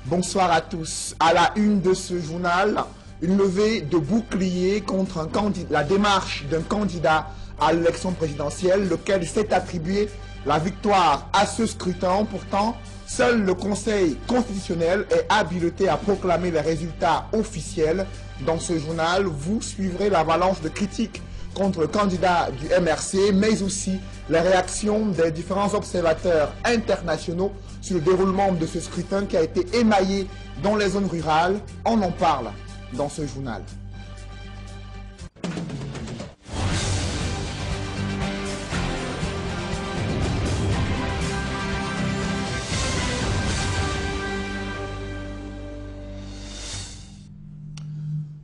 Bonsoir à tous. À la une de ce journal, une levée de bouclier contre la démarche d'un candidat à l'élection présidentielle, lequel s'est attribué la victoire à ce scrutin. Pourtant, seul le Conseil constitutionnel est habilité à proclamer les résultats officiels. Dans ce journal, vous suivrez l'avalanche de critiques contre le candidat du MRC, mais aussi les réactions des différents observateurs internationaux sur le déroulement de ce scrutin qui a été émaillé dans les zones rurales. On en parle dans ce journal.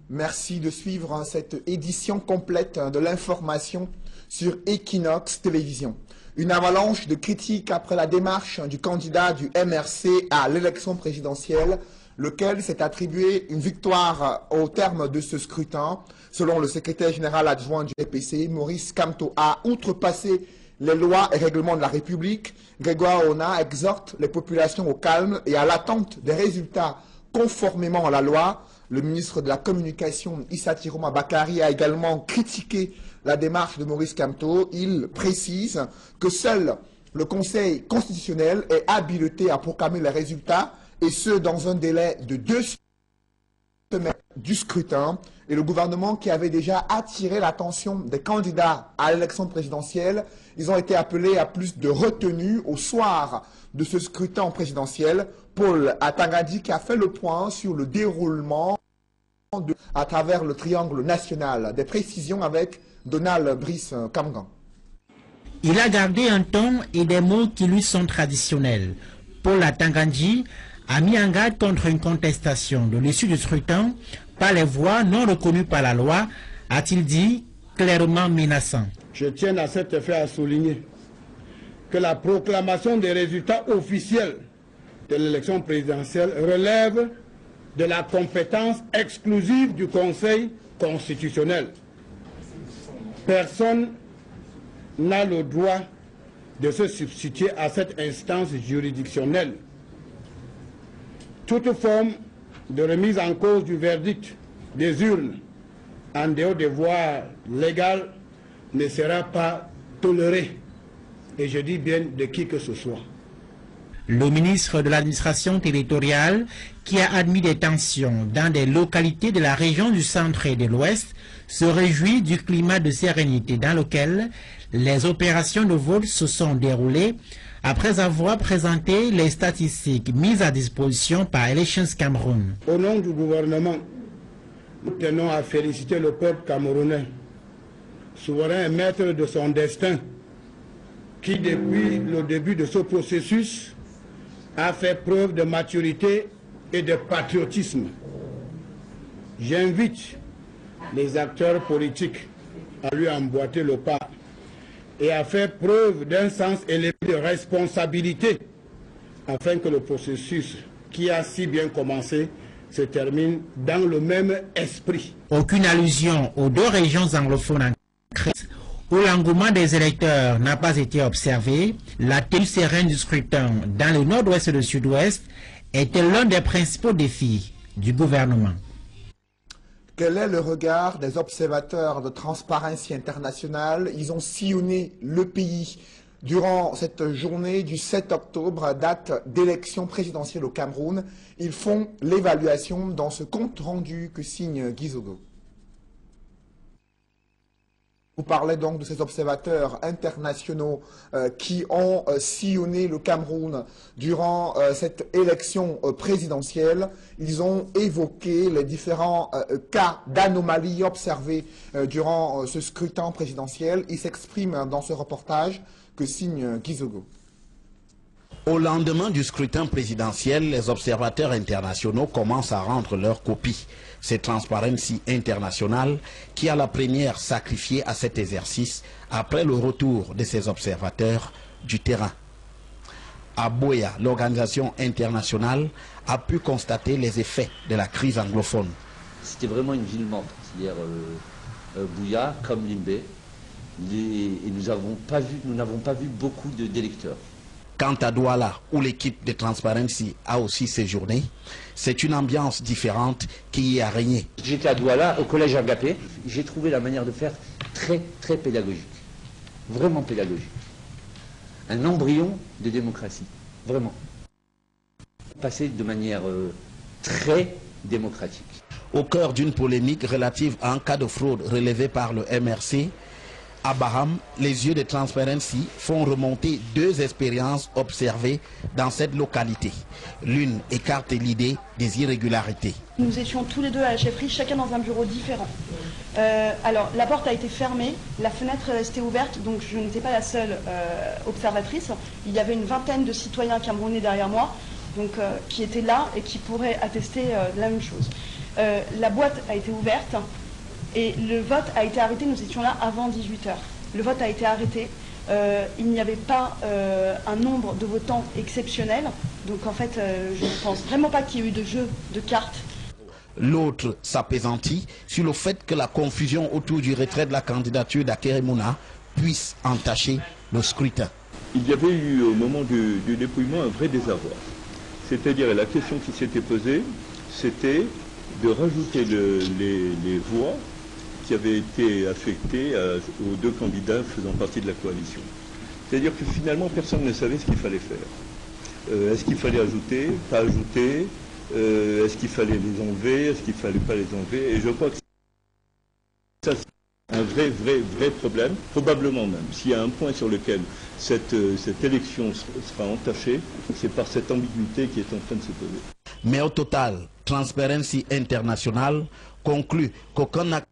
Merci de suivre cette édition complète de l'information sur Equinox Télévision. Une avalanche de critiques après la démarche du candidat du MRC à l'élection présidentielle, lequel s'est attribué une victoire au terme de ce scrutin. Selon le secrétaire général adjoint du EPC, Maurice Kamto a outrepassé les lois et règlements de la République. Grégoire Ona exhorte les populations au calme et à l'attente des résultats conformément à la loi. Le ministre de la Communication, Issa Tiroma Bakari, a également critiqué la démarche de Maurice Kamto. Il précise que seul le Conseil constitutionnel est habilité à proclamer les résultats, et ce dans un délai de 2 semaines du scrutin. Et le gouvernement, qui avait déjà attiré l'attention des candidats à l'élection présidentielle, ils ont été appelés à plus de retenue au soir de ce scrutin présidentiel. Paul Atangadi qui a fait le point sur le déroulement à travers le triangle national. Des précisions avec Donald Brice Kamgan. Il a gardé un ton et des mots qui lui sont traditionnels. Paul Atangadi a mis en garde contre une contestation de l'issue du scrutin par les voix non reconnues par la loi, a-t-il dit, clairement menaçant. Je tiens à cet effet à souligner que la proclamation des résultats officiels de l'élection présidentielle relève de la compétence exclusive du Conseil constitutionnel. Personne n'a le droit de se substituer à cette instance juridictionnelle. Toute forme de remise en cause du verdict des urnes en dehors des voies légales ne sera pas tolérée, et je dis bien de qui que ce soit. Le ministre de l'administration territoriale, qui a admis des tensions dans des localités de la région du centre et de l'ouest, se réjouit du climat de sérénité dans lequel les opérations de vote se sont déroulées après avoir présenté les statistiques mises à disposition par Elections Cameroun. Au nom du gouvernement, nous tenons à féliciter le peuple camerounais, souverain et maître de son destin, qui depuis le début de ce processus a fait preuve de maturité et de patriotisme. J'invite les acteurs politiques à lui emboîter le pas et à faire preuve d'un sens élevé de responsabilité afin que le processus qui a si bien commencé se termine dans le même esprit. Aucune allusion aux deux régions anglophones en crise où l'engouement des électeurs n'a pas été observé. La tenue sereine du scrutin dans le nord-ouest et le sud-ouest était l'un des principaux défis du gouvernement. Quel est le regard des observateurs de Transparency International? Ils ont sillonné le pays durant cette journée du 7 octobre, date d'élection présidentielle au Cameroun. Ils font l'évaluation dans ce compte rendu que signe Guy Zogo. Vous parlez donc de ces observateurs internationaux qui ont sillonné le Cameroun durant cette élection présidentielle. Ils ont évoqué les différents cas d'anomalies observés durant ce scrutin présidentiel. Ils s'expriment dans ce reportage que signe Guy Zogo. Au lendemain du scrutin présidentiel, les observateurs internationaux commencent à rendre leur copie. C'est Transparency International qui a la première sacrifié à cet exercice après le retour de ces observateurs du terrain. À Boya, l'organisation internationale a pu constater les effets de la crise anglophone. C'était vraiment une ville morte, c'est-à-dire Bouya comme Limbé. Et nous n'avons pas vu beaucoup d'électeurs. Quant à Douala, où l'équipe de Transparency a aussi séjourné, c'est une ambiance différente qui y a régné. J'étais à Douala, au collège Agapé. J'ai trouvé la manière de faire très, très pédagogique. Vraiment pédagogique. Un embryon de démocratie. Vraiment. Passé de manière très démocratique. Au cœur d'une polémique relative à un cas de fraude relevé par le MRC, à Baham, les yeux de Transparency font remonter 2 expériences observées dans cette localité. L'une écarte l'idée des irrégularités. Nous étions tous les deux à la chefferie, chacun dans un bureau différent. Alors, la porte a été fermée, la fenêtre est restée ouverte, donc je n'étais pas la seule observatrice. Il y avait une vingtaine de citoyens camerounais derrière moi, donc, qui étaient là et qui pourraient attester la même chose. La boîte a été ouverte. Et le vote a été arrêté, nous étions là avant 18 h. Le vote a été arrêté, il n'y avait pas un nombre de votants exceptionnel. Donc en fait, je ne pense vraiment pas qu'il y ait eu de jeu de cartes. L'autre s'apaisantit sur le fait que la confusion autour du retrait de la candidature d'Akeremouna puisse entacher le scrutin. Il y avait eu au moment du dépouillement un vrai désarroi. C'est-à-dire la question qui s'était posée, c'était de rajouter les voix qui avaient été affectés aux 2 candidats faisant partie de la coalition. C'est-à-dire que finalement, personne ne savait ce qu'il fallait faire. Est-ce qu'il fallait ajouter, pas ajouter, est-ce qu'il fallait les enlever, est-ce qu'il ne fallait pas les enlever? Et je crois que ça, c'est un vrai problème. Probablement même, s'il y a un point sur lequel cette élection sera entachée, c'est par cette ambiguïté qui est en train de se poser. Mais au total, Transparency International conclut qu'aucun acte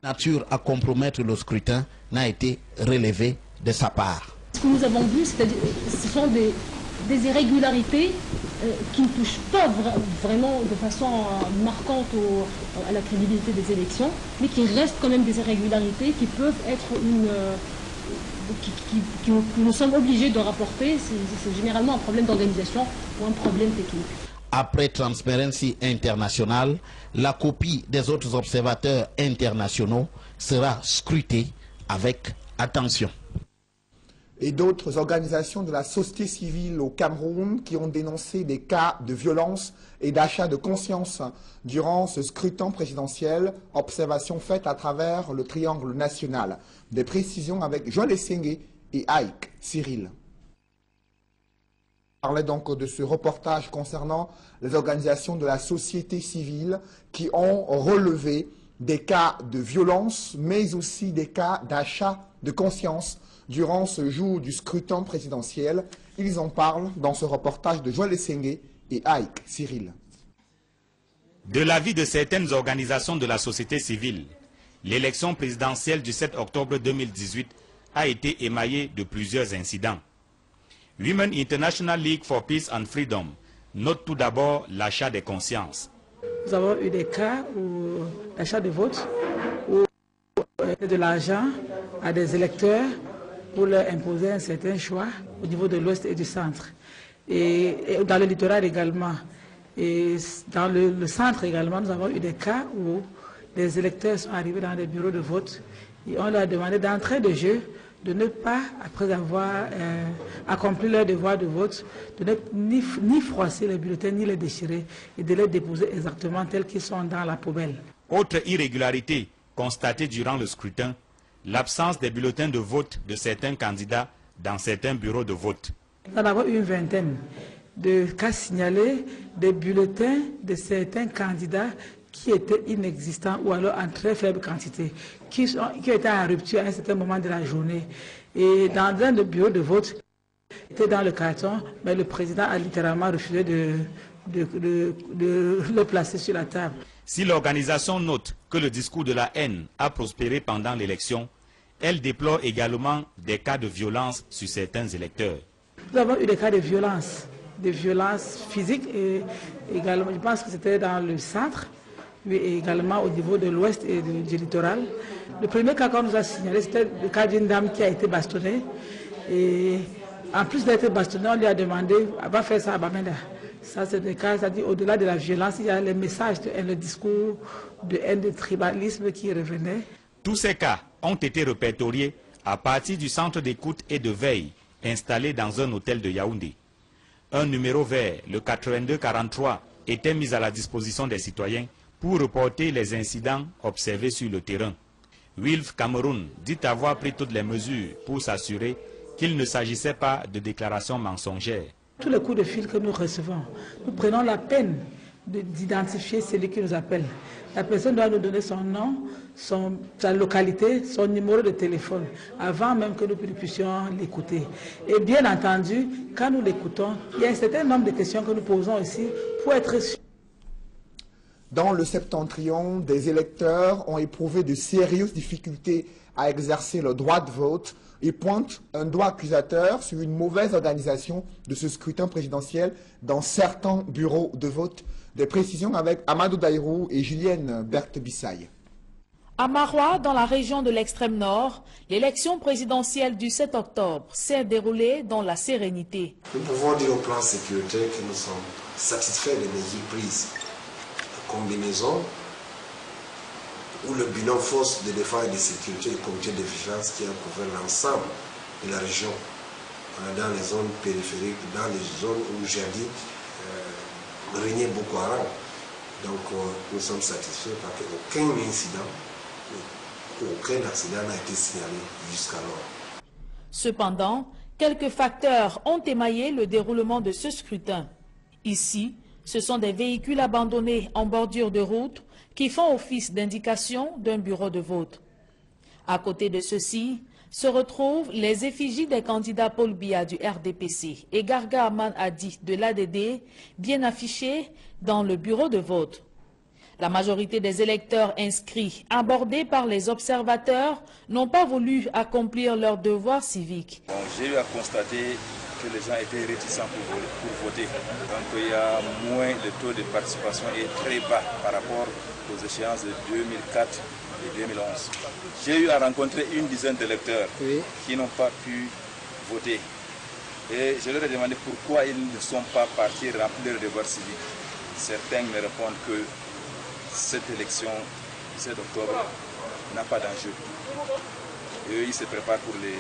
nature à compromettre le scrutin n'a été relevé de sa part. Ce que nous avons vu, ce sont des irrégularités qui ne touchent pas vraiment de façon marquante à la crédibilité des élections, mais qui restent quand même des irrégularités qui peuvent être que nous sommes obligés de rapporter. C'est généralement un problème d'organisation ou un problème technique. Après Transparency International, la copie des autres observateurs internationaux sera scrutée avec attention. Et d'autres organisations de la société civile au Cameroun qui ont dénoncé des cas de violence et d'achat de conscience durant ce scrutin présidentiel, observation faite à travers le triangle national. Des précisions avec Joël Essengé et Ike Cyril. On parlait donc de ce reportage concernant les organisations de la société civile qui ont relevé des cas de violence, mais aussi des cas d'achat de conscience durant ce jour du scrutin présidentiel. Ils en parlent dans ce reportage de Joël Essengé et Ike Cyril. De l'avis de certaines organisations de la société civile, l'élection présidentielle du 7 octobre 2018 a été émaillée de plusieurs incidents. Women International League for Peace and Freedom note tout d'abord l'achat des consciences. Nous avons eu des cas où l'achat de vote, où de l'argent à des électeurs pour leur imposer un certain choix au niveau de l'Ouest et du centre. Et dans le littoral également. Et dans le centre également, nous avons eu des cas où des électeurs sont arrivés dans des bureaux de vote et on leur a demandé d'entrée de jeu de ne pas, après avoir accompli leur devoir de vote, de ne ni froisser les bulletins, ni les déchirer, et de les déposer exactement tels qu'ils sont dans la poubelle. Autre irrégularité constatée durant le scrutin, l'absence des bulletins de vote de certains candidats dans certains bureaux de vote. Nous en avons eu une vingtaine de cas signalés, des bulletins de certains candidats qui étaient inexistants ou alors en très faible quantité, qui étaient en rupture à un certain moment de la journée. Et dans un des bureaux de vote, était dans le carton, mais le président a littéralement refusé de le placer sur la table. Si l'organisation note que le discours de la haine a prospéré pendant l'élection, elle déplore également des cas de violence sur certains électeurs. Nous avons eu des cas de violence physiques et également, je pense que c'était dans le centre, mais également au niveau de l'ouest et du littoral. Le premier cas qu'on nous a signalé, c'était le cas d'une dame qui a été bastonnée. Et en plus d'être bastonnée, on lui a demandé, va faire ça à Bamenda. Ça, c'est des cas, c'est-à-dire au-delà de la violence, il y a les messages de haine, le discours de haine, de tribalisme qui revenait. Tous ces cas ont été répertoriés à partir du centre d'écoute et de veille installé dans un hôtel de Yaoundé. Un numéro vert, le 8243, était mis à la disposition des citoyens pour reporter les incidents observés sur le terrain. Wilf Cameroun dit avoir pris toutes les mesures pour s'assurer qu'il ne s'agissait pas de déclarations mensongères. Tous les coups de fil que nous recevons, nous prenons la peine d'identifier celui qui nous appelle. La personne doit nous donner son nom, sa localité, son numéro de téléphone, avant même que nous puissions l'écouter. Et bien entendu, quand nous l'écoutons, il y a un certain nombre de questions que nous posons ici pour être sûrs. Dans le septentrion, des électeurs ont éprouvé de sérieuses difficultés à exercer le droit de vote et pointent un doigt accusateur sur une mauvaise organisation de ce scrutin présidentiel dans certains bureaux de vote. Des précisions avec Amadou Daïrou et Julienne Berthe-Bissaye. À Marois, dans la région de l'extrême nord, l'élection présidentielle du 7 octobre s'est déroulée dans la sérénité. Nous pouvons dire au plan sécuritaire que nous sommes satisfaits des mesures prises. La combinaison ou le bilan force de défense et de sécurité du comité de vigilance qui a couvert l'ensemble de la région. On est dans les zones périphériques, dans les zones où j'ai dit régnait Boko Haram. Donc nous sommes satisfaits parce qu'aucun incident, aucun accident n'a été signalé jusqu'alors. Cependant, quelques facteurs ont émaillé le déroulement de ce scrutin. Ici, ce sont des véhicules abandonnés en bordure de route qui font office d'indication d'un bureau de vote. À côté de ceux-ci se retrouvent les effigies des candidats Paul Biya du RDPC et Garga Aman Adi de l'ADD, bien affichés dans le bureau de vote. La majorité des électeurs inscrits, abordés par les observateurs, n'ont pas voulu accomplir leur devoir civique. J'ai eu à constater que les gens étaient réticents pour voter. Donc il y a moins, le taux de participation est très bas par rapport aux échéances de 2004 et 2011. J'ai eu à rencontrer une dizaine d'électeurs qui n'ont pas pu voter. Et je leur ai demandé pourquoi ils ne sont pas partis remplir leur devoir civique. Certains me répondent que cette élection du 7 octobre n'a pas d'enjeu. Et eux, ils se préparent pour les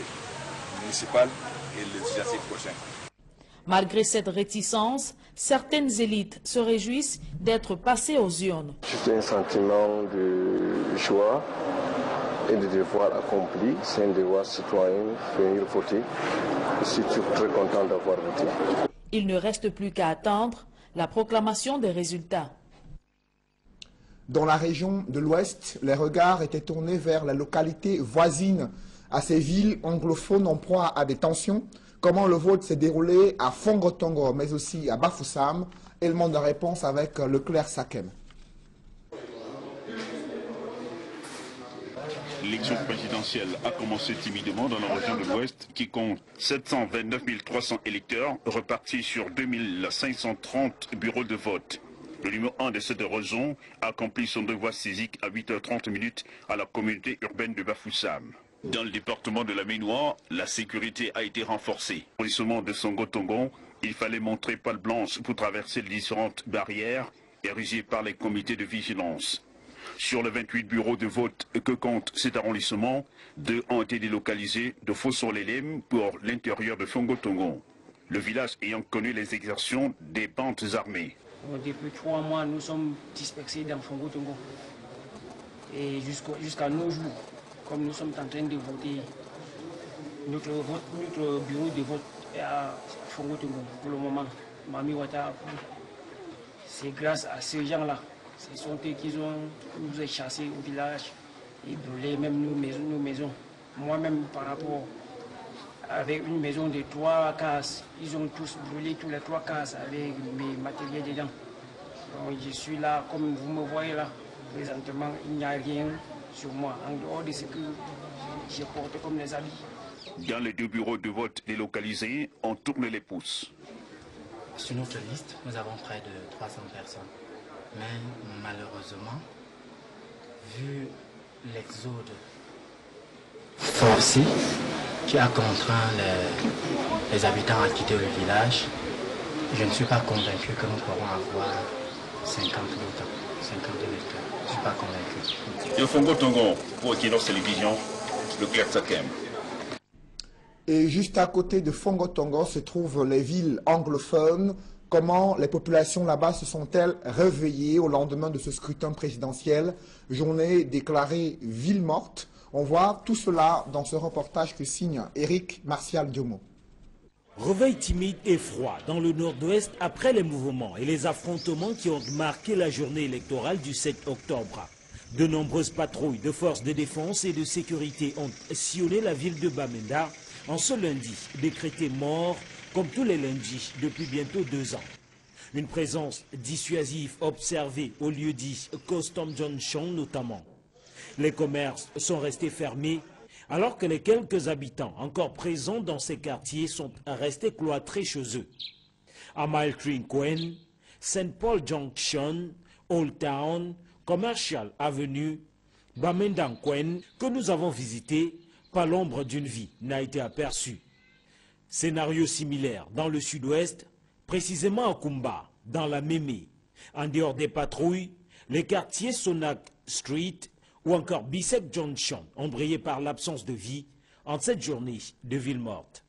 municipales et les législatives prochaines. Malgré cette réticence, certaines élites se réjouissent d'être passées aux urnes. C'est un sentiment de joie et de devoir accompli. C'est un devoir citoyen, venir voter. Je suis très content d'avoir voté. Il ne reste plus qu'à attendre la proclamation des résultats. Dans la région de l'Ouest, les regards étaient tournés vers la localité voisine à ces villes anglophones en proie à des tensions. Comment le vote s'est déroulé à Fongotongo, mais aussi à Bafoussam. Élément de réponse avec Leclerc Sakem. L'élection présidentielle a commencé timidement dans la région de l'Ouest qui compte 729 300 électeurs repartis sur 2530 bureaux de vote. Le numéro 1 de cette région a accompli son devoir civique à 8h30 à la communauté urbaine de Bafoussam. Dans le département de la Ménoire, la sécurité a été renforcée. Au lissement de Songotongo, il fallait montrer palle blanche pour traverser les différentes barrières érigées par les comités de vigilance. Sur les 28 bureaux de vote que compte cet arrondissement, 2 ont été délocalisés de Fosso-Lélem pour l'intérieur de Fongotongo, le village ayant connu les exactions des bandes armées. Depuis 3 mois, nous sommes dispersés dans Fongotongo. Et jusqu'à nos jours, comme nous sommes en train de voter, notre bureau de vote est à Fongotongo pour le moment. Mami Wata, c'est grâce à ces gens-là. Ce sont eux qui nous ont chassés au village et brûlé même nos maisons. Moi-même, par rapport avec une maison de 3 cases, ils ont tous brûlé tous les 3 cases avec mes matériels dedans. Donc je suis là, comme vous me voyez là, présentement, il n'y a rien sur moi, en dehors de ce que j'ai porté comme les habits. Dans les 2 bureaux de vote délocalisés, on tourne les pouces. Sur notre liste, nous avons près de 300 personnes. Mais malheureusement, vu l'exode forcé qui a contraint les habitants à quitter le village, je ne suis pas convaincu que nous pourrons avoir 50 votants, 50 électeurs. Je ne suis pas convaincu. Et au Fongotongo, pour Equinox Télévision, Leclerc Sakem. Et juste à côté de Fongotongo se trouvent les villes anglophones. Comment les populations là-bas se sont-elles réveillées au lendemain de ce scrutin présidentiel, journée déclarée ville morte? On voit tout cela dans ce reportage que signe Eric Martial Diomo. Réveil timide et froid dans le nord-ouest après les mouvements et les affrontements qui ont marqué la journée électorale du 7 octobre. De nombreuses patrouilles de forces de défense et de sécurité ont sillonné la ville de Bamenda en ce lundi, décrété mort comme tous les lundis depuis bientôt 2 ans. Une présence dissuasive observée au lieu dit Custom Junction notamment. Les commerces sont restés fermés alors que les quelques habitants encore présents dans ces quartiers sont restés cloîtrés chez eux. À Mile Tree Queen, St. Paul Junction, Old Town, Commercial Avenue, Bamenda Queen, que nous avons visité, pas l'ombre d'une vie n'a été aperçue. Scénario similaire dans le sud-ouest, précisément à Kumba, dans la Mémé. En dehors des patrouilles, les quartiers Sonak Street ou encore Bissek Junction ont brillé par l'absence de vie en cette journée de ville morte.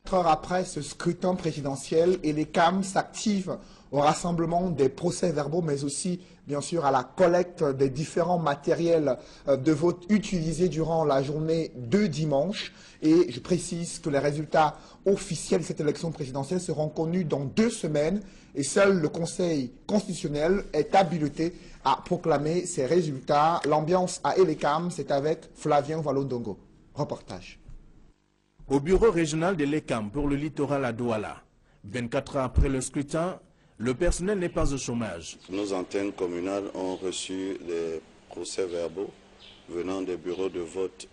4 heures après ce scrutin présidentiel, et les CAM s'activent au rassemblement des procès-verbaux, mais aussi, bien sûr, à la collecte des différents matériels de vote utilisés durant la journée de dimanche. Et je précise que les résultats officiels de cette élection présidentielle seront connus dans 2 semaines, et seul le Conseil constitutionnel est habilité à proclamer ces résultats. L'ambiance à Elekam, c'est avec Flavien Valondongo. Reportage. Au bureau régional de l'ECAM pour le littoral à Douala, 24 heures après le scrutin, le personnel n'est pas au chômage. Nos antennes communales ont reçu des procès-verbaux venant des bureaux de vote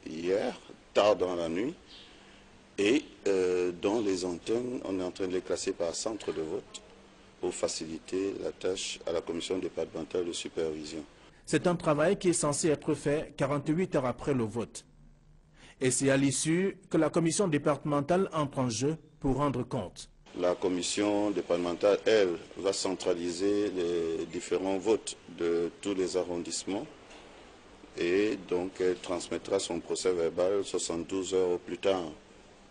hier, tard dans la nuit, et dans les antennes, on est en train de les classer par centre de vote pour faciliter la tâche à la commission départementale de supervision. C'est un travail qui est censé être fait 48 heures après le vote. Et c'est à l'issue que la commission départementale entre en jeu pour rendre compte. La commission départementale, elle, va centraliser les différents votes de tous les arrondissements et donc elle transmettra son procès verbal 72 heures au plus tard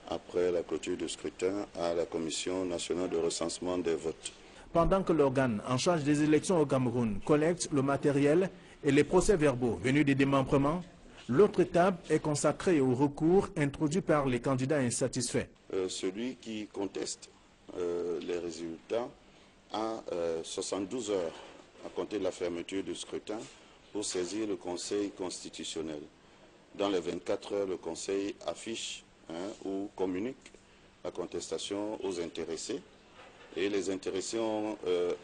après la clôture du scrutin à la commission nationale de recensement des votes. Pendant que l'organe en charge des élections au Cameroun collecte le matériel et les procès-verbaux venus des démembrements, l'autre étape est consacrée au recours introduit par les candidats insatisfaits. Celui qui conteste les résultats a 72 heures à compter de la fermeture du scrutin pour saisir le Conseil constitutionnel. Dans les 24 heures, le Conseil affiche ou communique la contestation aux intéressés. Et les intéressés ont,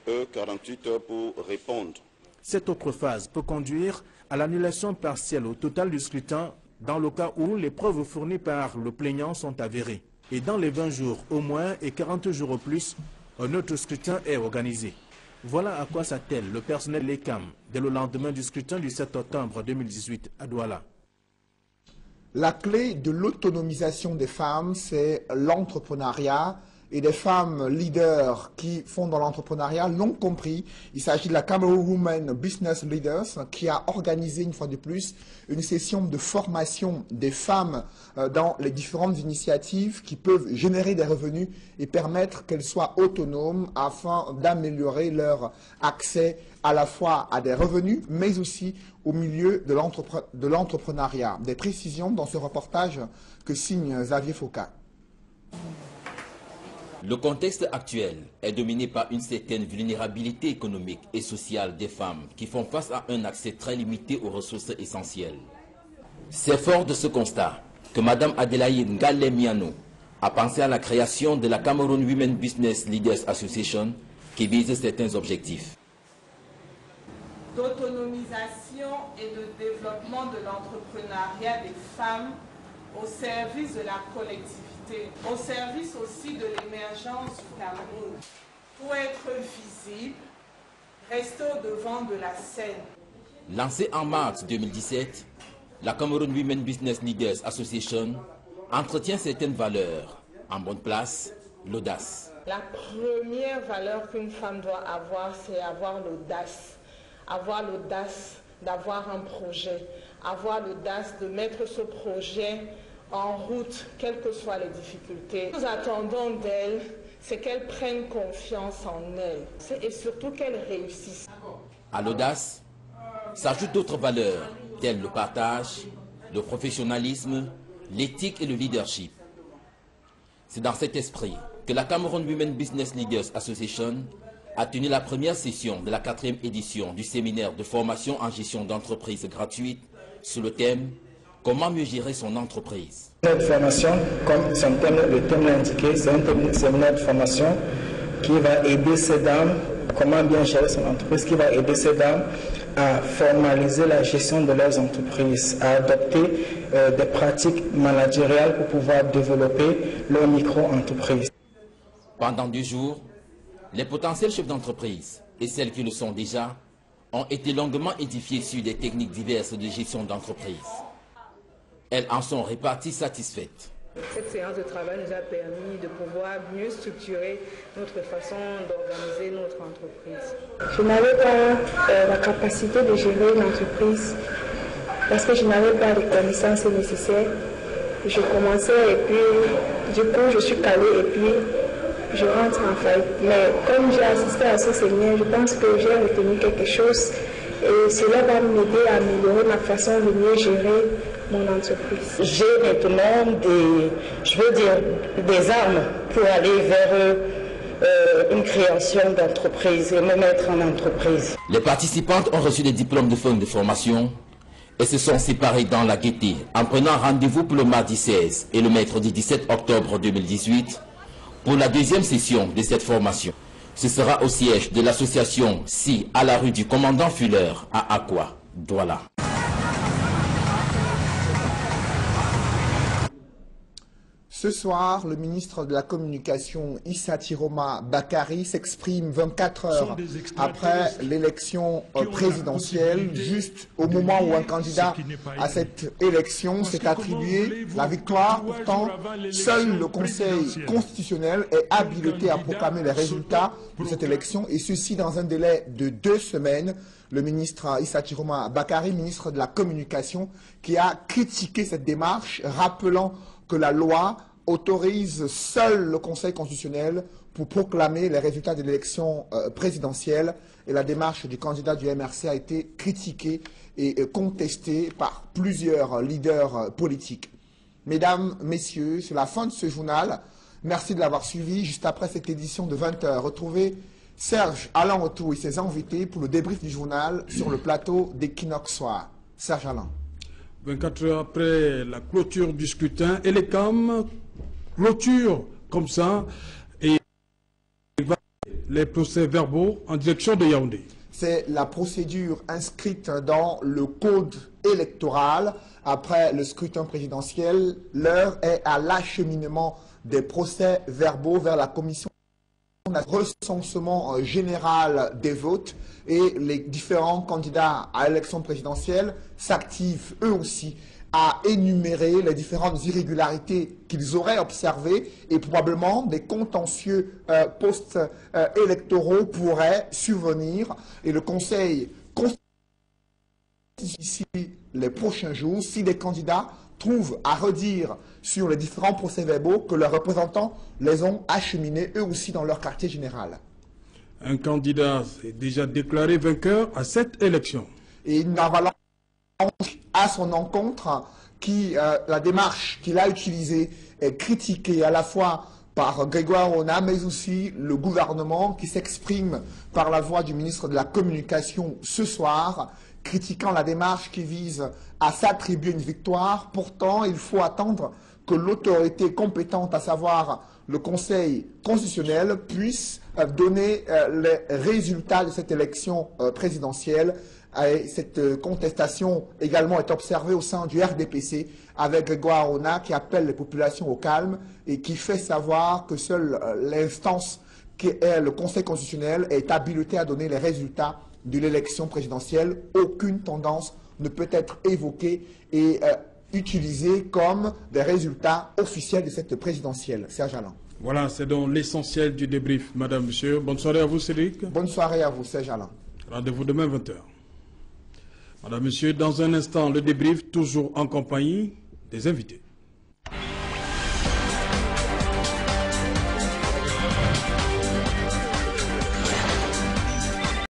eux, 48 heures pour répondre. Cette autre phase peut conduire à l'annulation partielle au total du scrutin dans le cas où les preuves fournies par le plaignant sont avérées. Et dans les 20 jours au moins et 40 jours au plus, un autre scrutin est organisé. Voilà à quoi s'attelle le personnel l'ECAM dès le lendemain du scrutin du 7 octobre 2018 à Douala. La clé de l'autonomisation des femmes, c'est l'entrepreneuriat. Et des femmes leaders qui font dans l'entrepreneuriat l'ont compris. Il s'agit de la Cameroon Women Business Leaders qui a organisé une fois de plus une session de formation des femmes dans les différentes initiatives qui peuvent générer des revenus et permettre qu'elles soient autonomes afin d'améliorer leur accès à la fois à des revenus mais aussi au milieu de l'entrepreneuriat. Des précisions dans ce reportage que signe Xavier Foucault. Le contexte actuel est dominé par une certaine vulnérabilité économique et sociale des femmes qui font face à un accès très limité aux ressources essentielles. C'est fort de ce constat que Mme Adélaïde Ngalemiano a pensé à la création de la Cameroon Women Business Leaders Association qui vise certains objectifs. D'autonomisation et de développement de l'entrepreneuriat des femmes au service de la collectivité, au service aussi de l'émergence du Cameroun. Pour être visible, rester au-devant de la scène. Lancée en mars 2017, la Cameroon Women Business Leaders Association entretient certaines valeurs. En bonne place, l'audace. La première valeur qu'une femme doit avoir, c'est avoir l'audace. Avoir l'audace d'avoir un projet, avoir l'audace de mettre ce projet en route, quelles que soient les difficultés. Nous attendons d'elle, c'est qu'elle prenne confiance en elle et surtout qu'elle réussisse. À l'audace s'ajoutent d'autres valeurs, telles le partage, le professionnalisme, l'éthique et le leadership. C'est dans cet esprit que la Cameroun Women Business Leaders Association a tenu la première session de la 4e édition du séminaire de formation en gestion d'entreprise gratuite sous le thème « Comment mieux gérer son entreprise ». Cette formation, comme le thème l'a indiqué, c'est un séminaire de formation qui va aider ces dames, comment bien gérer son entreprise, qui va aider ces dames à formaliser la gestion de leurs entreprises, à adopter des pratiques managériales pour pouvoir développer leur micro-entreprise. Pendant 2 jours, les potentiels chefs d'entreprise et celles qui le sont déjà ont été longuement édifiés sur des techniques diverses de gestion d'entreprise. Elles en sont réparties satisfaites. Cette séance de travail nous a permis de pouvoir mieux structurer notre façon d'organiser notre entreprise. Je n'avais pas la capacité de gérer une entreprise parce que je n'avais pas les connaissances nécessaires. Je commençais et puis du coup je suis calée et puis je rentre en faillite. Mais comme j'ai assisté à ce séminaire, je pense que j'ai retenu quelque chose et cela va m'aider à améliorer ma façon de mieux gérer mon entreprise. J'ai maintenant des armes pour aller vers une création d'entreprise et me mettre en entreprise. Les participantes ont reçu des diplômes de fin de formation et se sont séparées dans la gaieté en prenant rendez-vous pour le mardi 16 et le mercredi 17 octobre 2018 pour la 2e session de cette formation. Ce sera au siège de l'association SI à la rue du Commandant Fuller à Akwa, Douala. Ce soir, le ministre de la Communication, Issa Tiroma Bakary, s'exprime 24 heures après l'élection présidentielle, juste au moment où un candidat à cette élection s'est attribué la victoire. Pourtant, seul le Conseil constitutionnel est habilité à proclamer les résultats de cette élection, et ceci dans un délai de 2 semaines. Le ministre Issa Tiroma Bakary, ministre de la Communication, qui a critiqué cette démarche, rappelant que la loi autorise seul le Conseil constitutionnel pour proclamer les résultats de l'élection présidentielle. Et la démarche du candidat du MRC a été critiquée et contestée par plusieurs leaders politiques. Mesdames, Messieurs, c'est la fin de ce journal. Merci de l'avoir suivi. Juste après cette édition de 20 h, retrouvez Serge Alain Autou et ses invités pour le débrief du journal sur le plateau d'Equinox Soir. Serge Alain. 24 heures après la clôture du scrutin, et les CAM clôture comme ça et les procès-verbaux en direction de Yaoundé. C'est la procédure inscrite dans le code électoral. Après le scrutin présidentiel, l'heure est à l'acheminement des procès-verbaux vers la commission de recensement général des votes, et les différents candidats à l'élection présidentielle s'activent eux aussi à énumérer les différentes irrégularités qu'ils auraient observées, et probablement des contentieux post-électoraux pourraient survenir, et le Conseil constitutionnel ici les prochains jours, si des candidats trouvent à redire sur les différents procès-verbaux que leurs représentants les ont acheminés eux aussi dans leur quartier général. Un candidat est déjà déclaré vainqueur à cette élection. Et une avalanche à son encontre, la démarche qu'il a utilisée est critiquée à la fois par Grégoire Ona, mais aussi le gouvernement qui s'exprime par la voix du ministre de la Communication ce soir, critiquant la démarche qui vise à s'attribuer une victoire. Pourtant, il faut attendre que l'autorité compétente, à savoir le Conseil constitutionnel, puisse donner les résultats de cette élection présidentielle. Et cette contestation également est observée au sein du RDPC, avec Grégoire Ona qui appelle les populations au calme et qui fait savoir que seule l'instance qui est le Conseil constitutionnel est habilitée à donner les résultats de l'élection présidentielle. Aucune tendance ne peut être évoquée et utilisée comme des résultats officiels de cette présidentielle. Serge Alain. Voilà, c'est donc l'essentiel du débrief, madame, monsieur. Bonne soirée à vous, Cédric. Bonne soirée à vous, Serge Alain. Rendez-vous demain 20 h. Madame, Monsieur, dans un instant, le débrief, toujours en compagnie des invités.